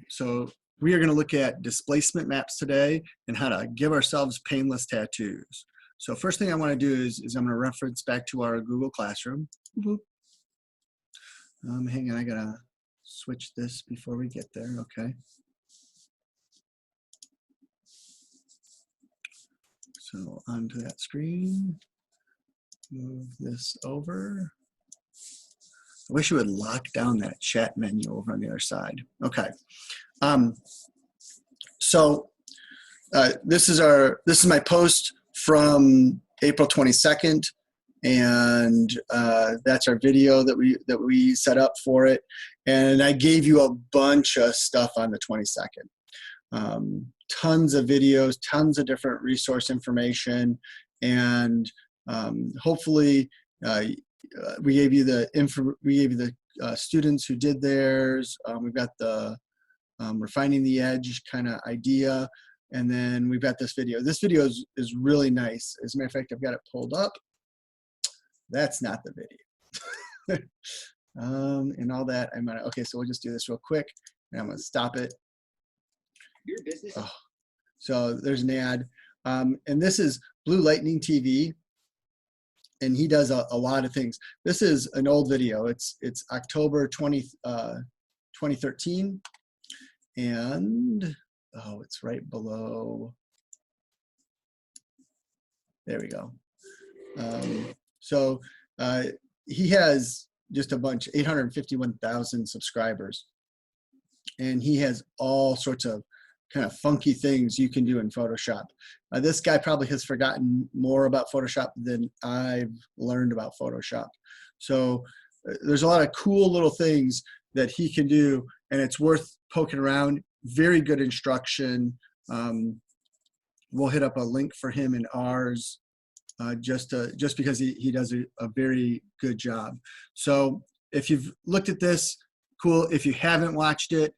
So we are going to look at displacement maps today and how to give ourselves painless tattoos. So first thing I want to do is I'm going to reference back to our Google Classroom. Hang on, I got to switch this before we get there. Okay. So onto that screen, move this over. I wish you would lock down that chat menu over on the other side. Okay. This is my post from April 22nd, and that's our video that we set up for it. And I gave you a bunch of stuff on the 22nd. Tons of videos, tons of different resource information, and hopefully we gave you the students who did theirs. We've got the refining the edge kind of idea, and then we've got this video. This video is really nice. As a matter of fact, I've got it pulled up. That's not the video. And all that. Okay, so we'll just do this real quick, and I'm gonna stop it. Your business. Oh, so there's an ad, and this is Blue Lightning TV, and he does a lot of things. This is an old video. It's October 2013, and oh, it's right below. There we go. He has just a bunch, 851,000 subscribers, and he has all sorts of kind of funky things you can do in Photoshop. This guy probably has forgotten more about Photoshop than I've learned about Photoshop. So there's a lot of cool little things that he can do, and it's worth poking around. Very good instruction. We'll hit up a link for him in ours just because he does a very good job. So if you've looked at this, cool. If you haven't watched it,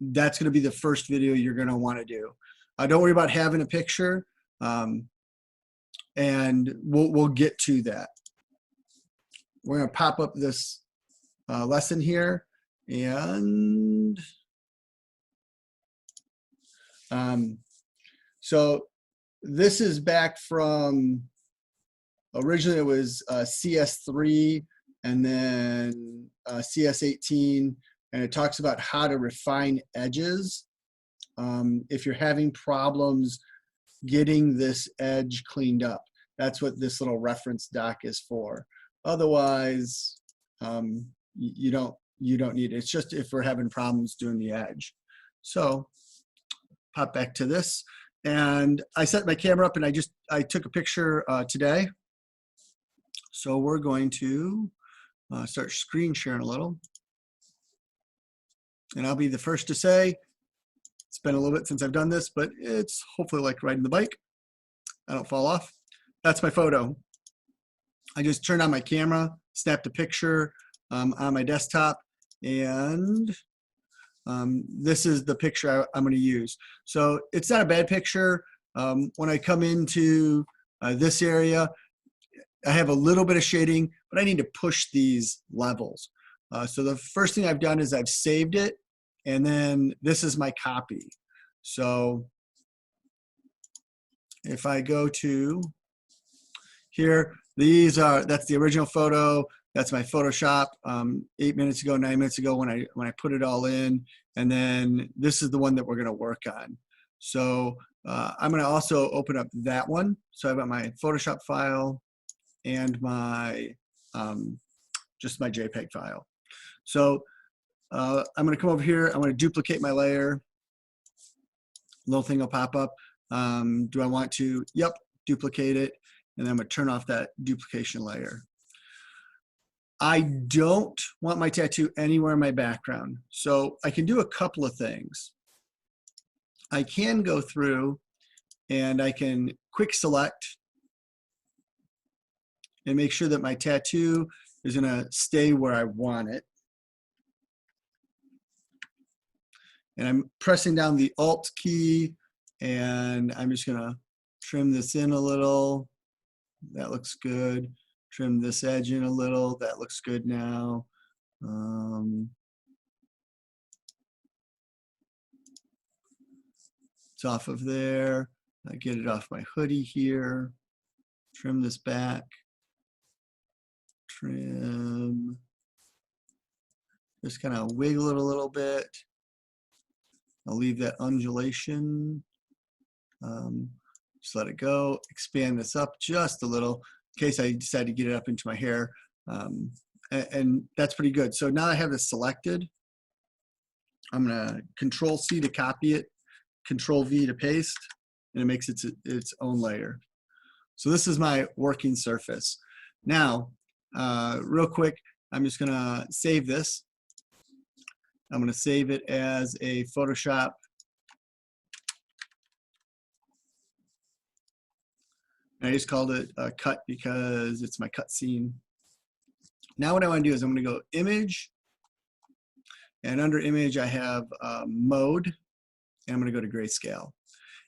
that's going to be the first video you're going to want to do. Don't worry about having a picture, and we'll get to that. We're going to pop up this lesson here, and so this is back from, originally it was CS3 and then CS18. And it talks about how to refine edges. If you're having problems getting this edge cleaned up, that's what this little reference doc is for. Otherwise, you don't need it. It's just if we're having problems doing the edge. So pop back to this, and I set my camera up, and I took a picture today. So we're going to start screen sharing a little. And I'll be the first to say, it's been a little bit since I've done this, but it's hopefully like riding the bike. I don't fall off. That's my photo. I just turned on my camera, snapped a picture on my desktop, and this is the picture I'm going to use. So it's not a bad picture. When I come into this area, I have a little bit of shading, but I need to push these levels. So the first thing I've done is I've saved it, and then this is my copy. So if I go to here, that's the original photo. That's my Photoshop 8 minutes ago, 9 minutes ago when I put it all in, and then this is the one that we're going to work on. So I'm going to also open up that one. So I've got my Photoshop file and my just my JPEG file. So I'm going to come over here. I'm going to duplicate my layer. Little thing will pop up. Do I want to? Yep, duplicate it. And then I'm going to turn off that duplication layer. I don't want my tattoo anywhere in my background. So I can do a couple of things. I can go through and I can quick select and make sure that my tattoo is going to stay where I want it. And I'm pressing down the Alt key, and I'm just going to trim this in a little. That looks good. Trim this edge in a little. That looks good now. It's off of there. I get it off my hoodie here. Trim this back. Trim. Just kind of wiggle it a little bit. I'll leave that undulation. Just let it go. Expand this up just a little in case I decide to get it up into my hair. And that's pretty good. So now I have this selected. I'm gonna Control C to copy it, Control V to paste, and it makes its own layer. So this is my working surface. Now, real quick, I'm just gonna save this. I'm gonna save it as a Photoshop. I just called it a cut because it's my cut scene. Now what I want to do is I'm going to go Image, and under Image I have Mode, and I'm going to go to Grayscale.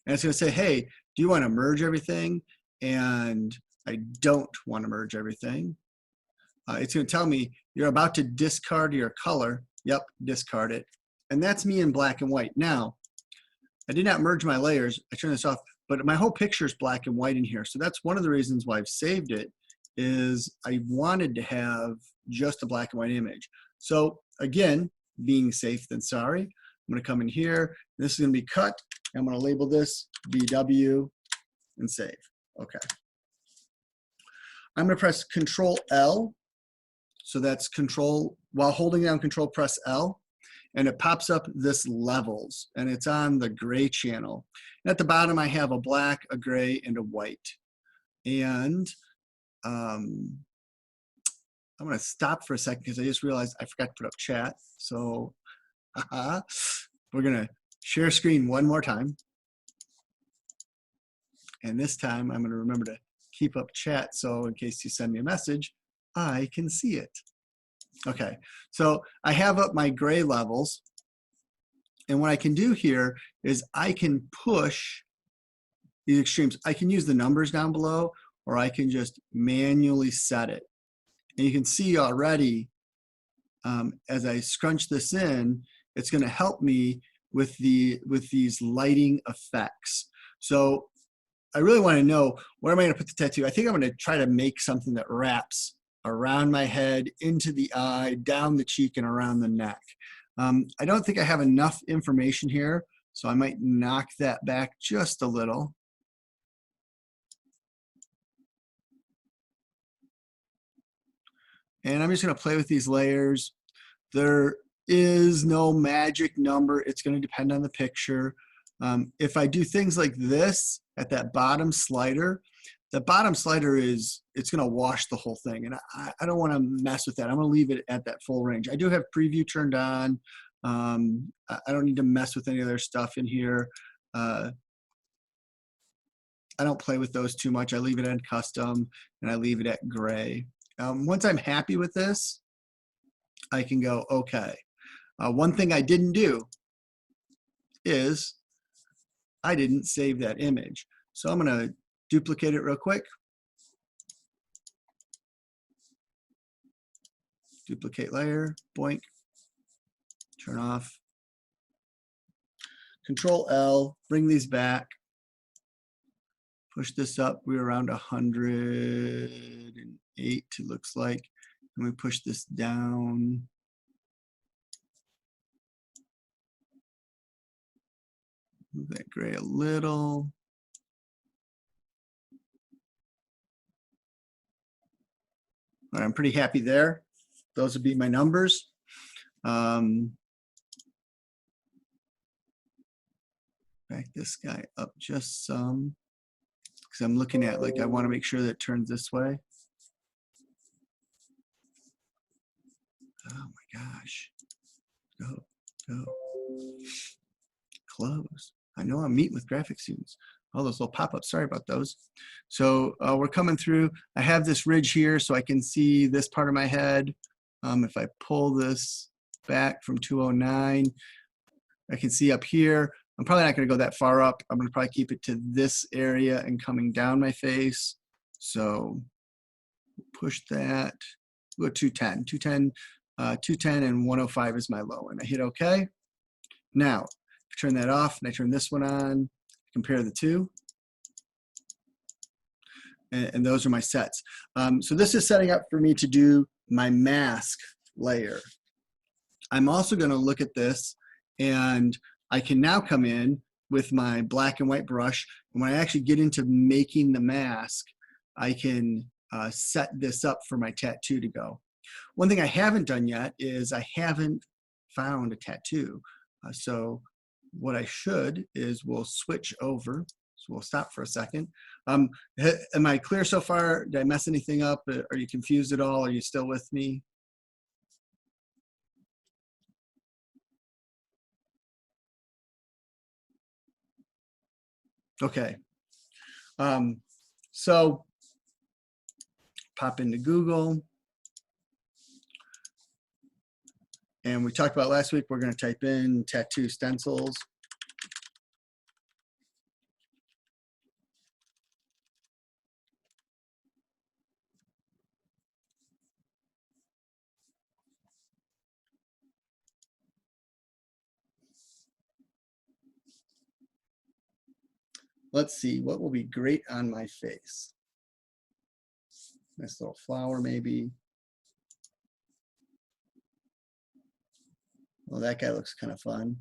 And it's going to say, hey, do you want to merge everything? And I don't want to merge everything. It's going to tell me you're about to discard your color. Yep, discard it. And that's me in black and white. Now, I did not merge my layers. I turned this off, but my whole picture is black and white in here. So that's one of the reasons why I've saved it, is I wanted to have just a black and white image. So again, being safe than sorry, I'm gonna come in here. This is gonna be cut. I'm gonna label this BW and save. Okay. I'm gonna press Control L. So that's Control, while holding down Control, press L. And it pops up this levels, and it's on the gray channel. And at the bottom, I have a black, a gray, and a white. And I'm gonna stop for a second because I just realized I forgot to put up chat. So we're gonna share screen one more time. And this time I'm gonna remember to keep up chat, so in case you send me a message, I can see it. Okay, so I have up my gray levels, and what I can do here is I can push these extremes. I can use the numbers down below, or I can just manually set it. And you can see already, as I scrunch this in, it's gonna help me with these lighting effects. So I really wanna know, where am I gonna put the tattoo? I think I'm gonna try to make something that wraps around my head, into the eye, down the cheek, and around the neck. I don't think I have enough information here, so I might knock that back just a little. And I'm just gonna play with these layers. There is no magic number. It's gonna depend on the picture. If I do things like this at that bottom slider, the bottom slider it's gonna wash the whole thing, and I don't wanna mess with that. I'm gonna leave it at that full range. I do have preview turned on. I don't need to mess with any other stuff in here. I don't play with those too much. I leave it at custom, and I leave it at gray. Once I'm happy with this, I can go okay. One thing I didn't do is I didn't save that image. So I'm gonna duplicate it real quick. Duplicate layer, boink, turn off. Control L, bring these back. Push this up, we're around 108, it looks like. And we push this down. Move that gray a little. All right, I'm pretty happy there. Those would be my numbers. Back this guy up just some, because I'm looking at, like, I want to make sure that it turns this way. Oh my gosh. Go, go. Close. I know I'm meeting with graphic students. All those little pop-ups, sorry about those. So we're coming through. I have this ridge here so I can see this part of my head. If I pull this back from 209, I can see up here. I'm probably not gonna go that far up. I'm gonna probably keep it to this area and coming down my face. So push that, go 210, 210 and 105 is my low, and I hit okay. Now, if I turn that off and I turn this one on, compare the two. And those are my sets. So this is setting up for me to do my mask layer. I'm also going to look at this, and I can now come in with my black and white brush. And when I actually get into making the mask, I can set this up for my tattoo to go. One thing I haven't done yet is I haven't found a tattoo. So what I should is we'll switch over. So we'll stop for a second. Am I clear so far? Did I mess anything up? Are you confused at all? Are you still with me? Okay. So pop into Google. And we talked about last week, we're going to type in tattoo stencils. Let's see, what will be great on my face? Nice little flower, maybe. Well, that guy looks kind of fun.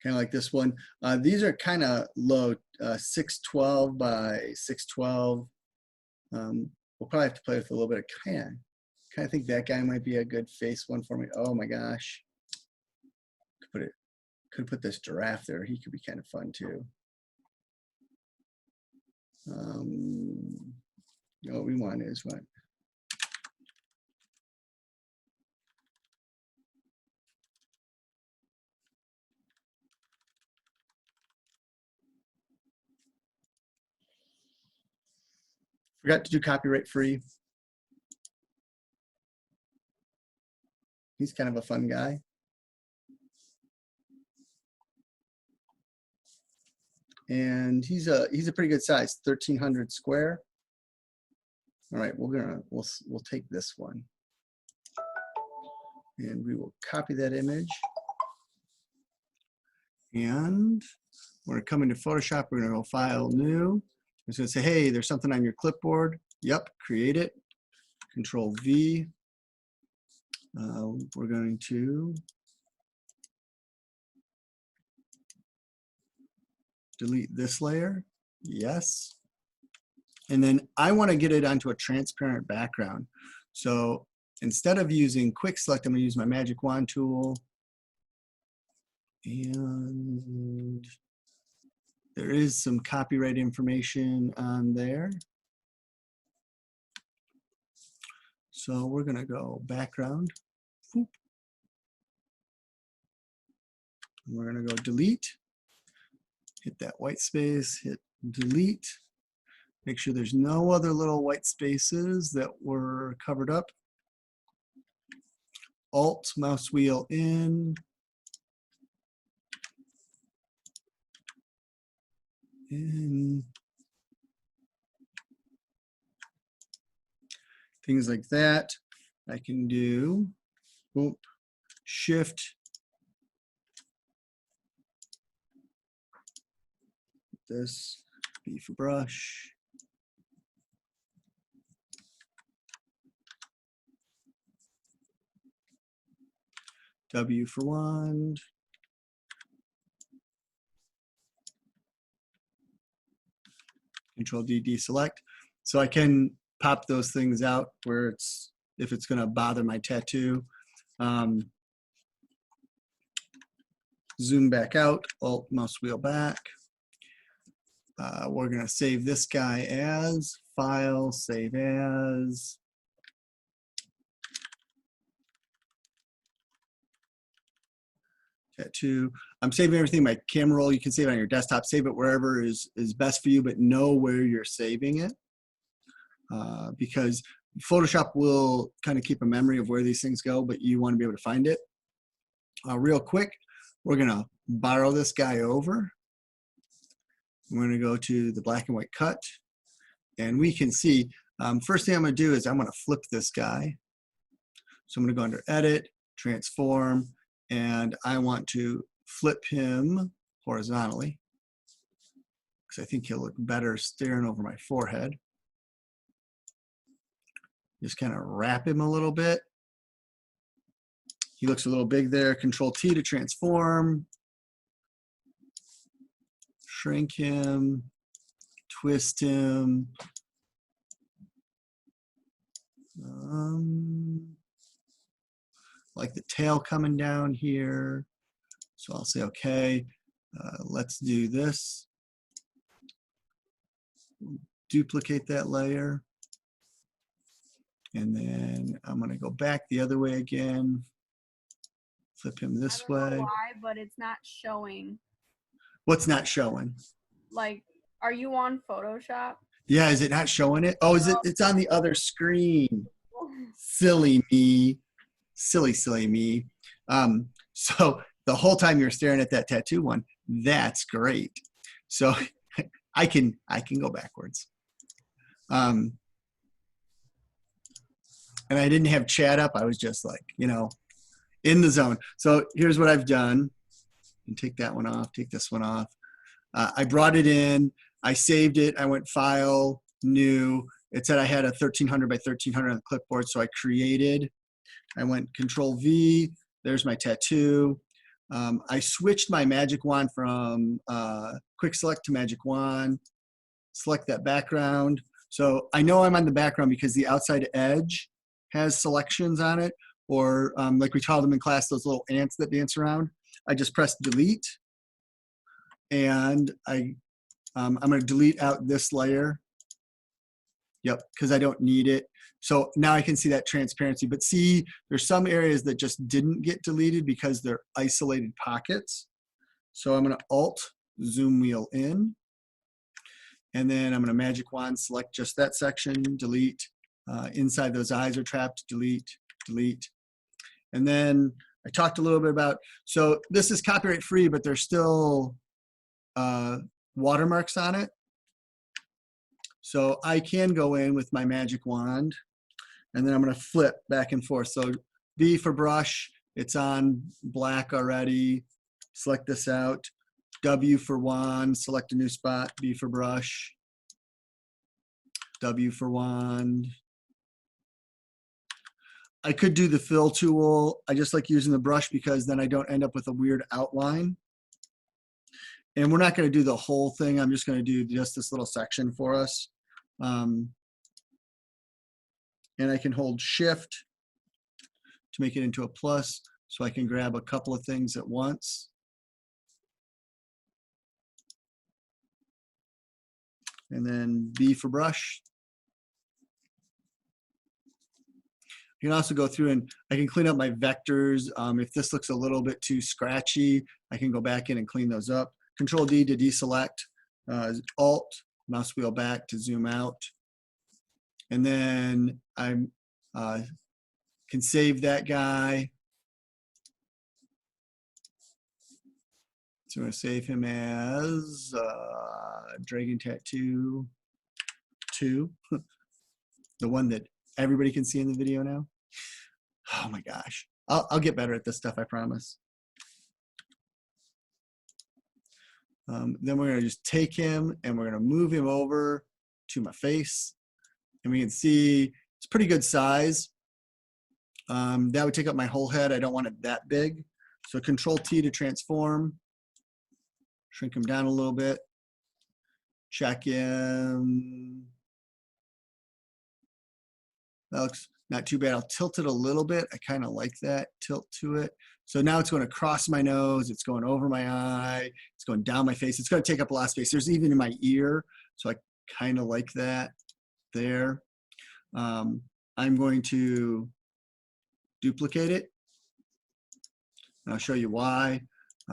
Kind of like this one. These are kind of low, 612 by 612. We'll probably have to play with a little bit of kind of think that guy might be a good face one for me. Oh my gosh. Could put this giraffe there. He could be kind of fun too. What we want is what? Forgot to do copyright free. He's kind of a fun guy. And he's a pretty good size, 1300 square. All right, we'll take this one, and we will copy that image. And we're gonna come into Photoshop. We're gonna go File, New. It's gonna say, hey, there's something on your clipboard. Yep, create it. Control V. We're going to delete this layer. Yes. And then I want to get it onto a transparent background. So instead of using Quick Select, I'm going to use my Magic Wand tool. And there is some copyright information on there. So we're going to go background. Whoop. And we're going to go delete. Hit that white space, hit delete. Make sure there's no other little white spaces that were covered up. Alt, mouse wheel in. In. Things like that. I can do, whoop, Shift, this, B for brush. W for wand. Control D, deselect. So I can pop those things out where it's, if it's gonna bother my tattoo. Zoom back out, Alt, mouse wheel back. We're gonna save this guy as, File, Save As. Tattoo. I'm saving everything in my camera roll. You can save it on your desktop, save it wherever is best for you, but know where you're saving it. Because Photoshop will kind of keep a memory of where these things go, but you want to be able to find it. Real quick, we're gonna borrow this guy over. We're gonna go to the black and white cut, and we can see, first thing I'm gonna do is I'm gonna flip this guy. So I'm gonna go under Edit, Transform, and I want to flip him horizontally, because I think he'll look better staring over my forehead. Just kind of wrap him a little bit. He looks a little big there. Control T to transform. Shrink him, twist him. Like the tail coming down here. So I'll say, okay, let's do this. Duplicate that layer. And then I'm going to go back the other way again. Flip him this I don't way. know why, but it's not showing. What's not showing? Like, are you on Photoshop? Yeah, is it not showing it? Oh, is it? It's on the other screen. Silly me. Silly me. So the whole time you're staring at that tattoo one, that's great. So I can go backwards. And I didn't have chat up. I was just like, you know, in the zone. So here's what I've done. And take that one off, take this one off. I brought it in, I saved it, I went File, New. It said I had a 1300 by 1300 on the clipboard, so I created. I went Control V, there's my tattoo. I switched my magic wand from Quick Select to Magic Wand. Select that background. So I know I'm on the background because the outside edge has selections on it, or like we call them in class, those little ants that dance around. I just press delete, and I'm going to delete out this layer. Yep, because I don't need it. So now I can see that transparency. But see, there's some areas that just didn't get deleted because they're isolated pockets. So I'm going to Alt zoom wheel in, and then I'm going to magic wand select just that section, delete. Inside those eyes are trapped, delete, delete. And then I talked a little bit about, so this is copyright free, but there's still watermarks on it. So I can go in with my magic wand, and then I'm going to flip back and forth. So B for brush, it's on black already. Select this out. W for wand, select a new spot. B for brush. W for wand. I could do the fill tool. I just like using the brush because then I don't end up with a weird outline. And we're not going to do the whole thing. I'm just going to do just this little section for us. And I can hold Shift to make it into a plus, so I can grab a couple of things at once. And then B for brush. You can also go through and I can clean up my vectors. If this looks a little bit too scratchy, I can go back in and clean those up. Control D to deselect, Alt, mouse wheel back to zoom out. And then I can save that guy. So I'm going to save him as Dragon Tattoo 2, the one that everybody can see in the video now. Oh my gosh. I'll get better at this stuff, I promise. Then we're going to just take him and we're going to move him over to my face. And we can see it's pretty good size. That would take up my whole head. I don't want it that big. So Control T to transform. Shrink him down a little bit. Check him. That looks not too bad. I'll tilt it a little bit. I kind of like that tilt to it. So now it's going to cross my nose. It's going over my eye. It's going down my face. It's going to take up a lot of space. There's even in my ear. So I kind of like that there. I'm going to duplicate it. And I'll show you why.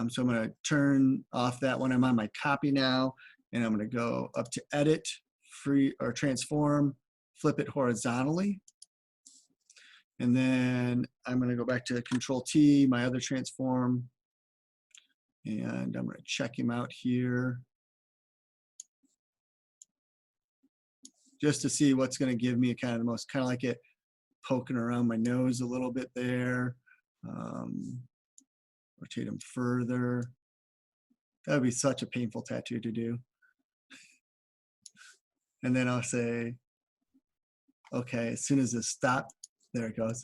So I'm going to turn off that one. I'm on my copy now. And I'm going to go up to Edit, Free or Transform, flip it horizontally. And then I'm going to go back to Control T, my other transform. And I'm going to check him out here, just to see what's going to give me kind of the most, kind of like it poking around my nose a little bit there. Rotate him further. That would be such a painful tattoo to do. And then I'll say, okay, as soon as this stops, there it goes.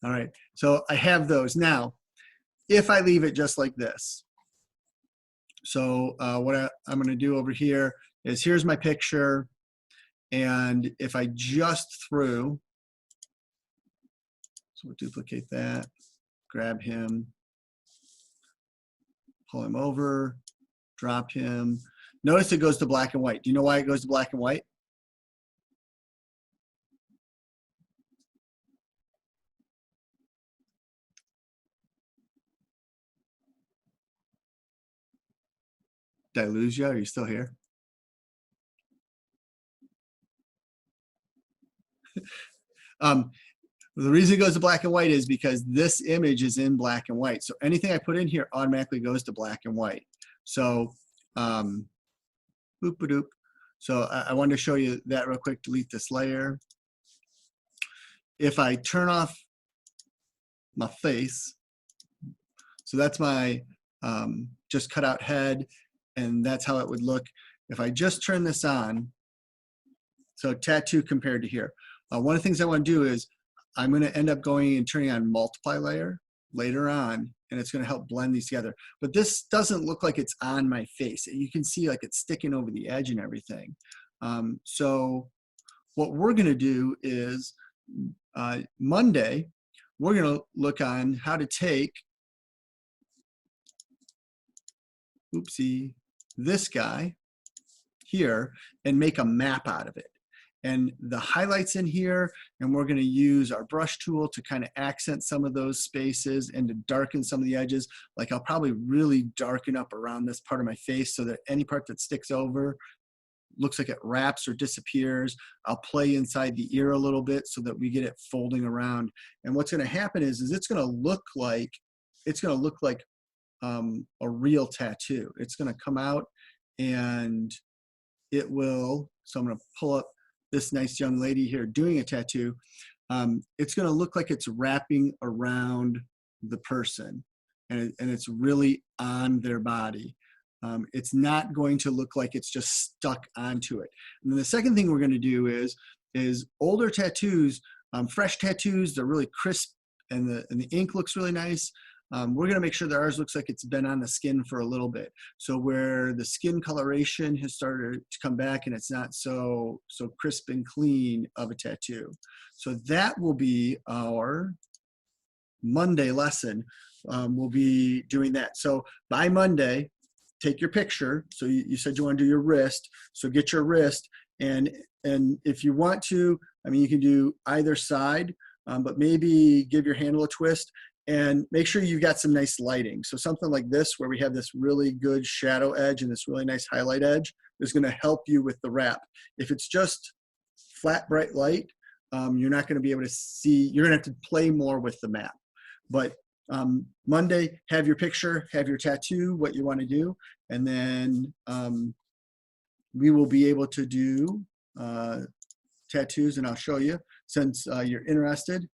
All right, so I have those. Now, if I leave it just like this, so what I'm gonna do over here is here's my picture, and if I just threw, so we'll duplicate that, grab him, pull him over, drop him. Notice it goes to black and white. Do you know why it goes to black and white? Did I lose you? Are you still here? The reason it goes to black and white is because this image is in black and white. So anything I put in here automatically goes to black and white. So, boop-a-doop. So I wanted to show you that real quick. Delete this layer. If I turn off my face, so that's my just cut out head, and that's how it would look. If I just turn this on, so tattoo compared to here. One of the things I want to do is I'm going to end up going and turning on multiply layer later on, and it's going to help blend these together. But this doesn't look like it's on my face. You can see like it's sticking over the edge and everything. So what we're going to do is Monday, we're going to look on how to take, oopsie, this guy here and make a map out of it. And the highlights in here, and we're going to use our brush tool to kind of accent some of those spaces and to darken some of the edges. Like I'll probably really darken up around this part of my face so that any part that sticks over looks like it wraps or disappears. I'll play inside the ear a little bit so that we get it folding around. And what's going to happen is it's going to look like a real tattoo. It's going to come out and it will. So I'm going to pull up this nice young lady here doing a tattoo. It's going to look like it's wrapping around the person, and it's really on their body. It's not going to look like it's just stuck onto it. And then the second thing we're going to do is older tattoos, fresh tattoos, they're really crisp and the ink looks really nice. We're going to make sure that ours looks like it's been on the skin for a little bit. So where the skin coloration has started to come back and it's not so crisp and clean of a tattoo. So that will be our Monday lesson. We'll be doing that. So by Monday, take your picture. So you said you want to do your wrist. So get your wrist. And if you want to, I mean, you can do either side, but maybe give your handle a twist. And make sure you've got some nice lighting. So something like this, where we have this really good shadow edge and this really nice highlight edge, is going to help you with the wrap. If it's just flat, bright light, you're not going to be able to see. You're going to have to play more with the map. But Monday, have your picture, have your tattoo, what you want to do, and then we will be able to do tattoos, and I'll show you since you're interested.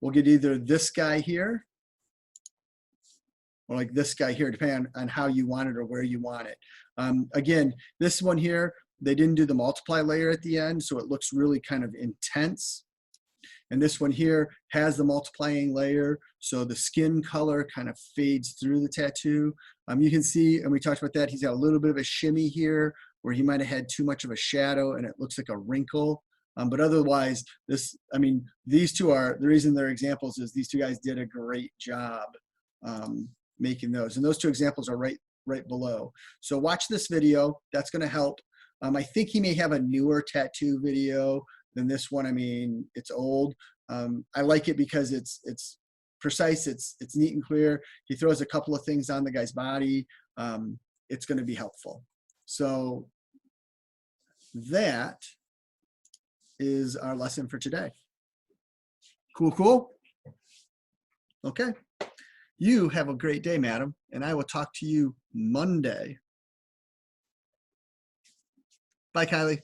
We'll get either this guy here or like this guy here, depending on how you want it or where you want it. Again, this one here, they didn't do the multiply layer at the end, so it looks really kind of intense. And this one here has the multiplying layer, so the skin color kind of fades through the tattoo. You can see, and we talked about that, he's got a little bit of a shimmy here where he might have had too much of a shadow and it looks like a wrinkle. But otherwise, these two are, the reason they're examples is these two guys did a great job making those. And those two examples are right below. So watch this video, that's gonna help. I think he may have a newer tattoo video than this one. I mean, it's old. I like it because it's precise, it's neat and clear. He throws a couple of things on the guy's body. It's gonna be helpful. So that is our lesson for today. Cool? Okay. You have a great day, madam, and I will talk to you Monday. Bye, Kylie.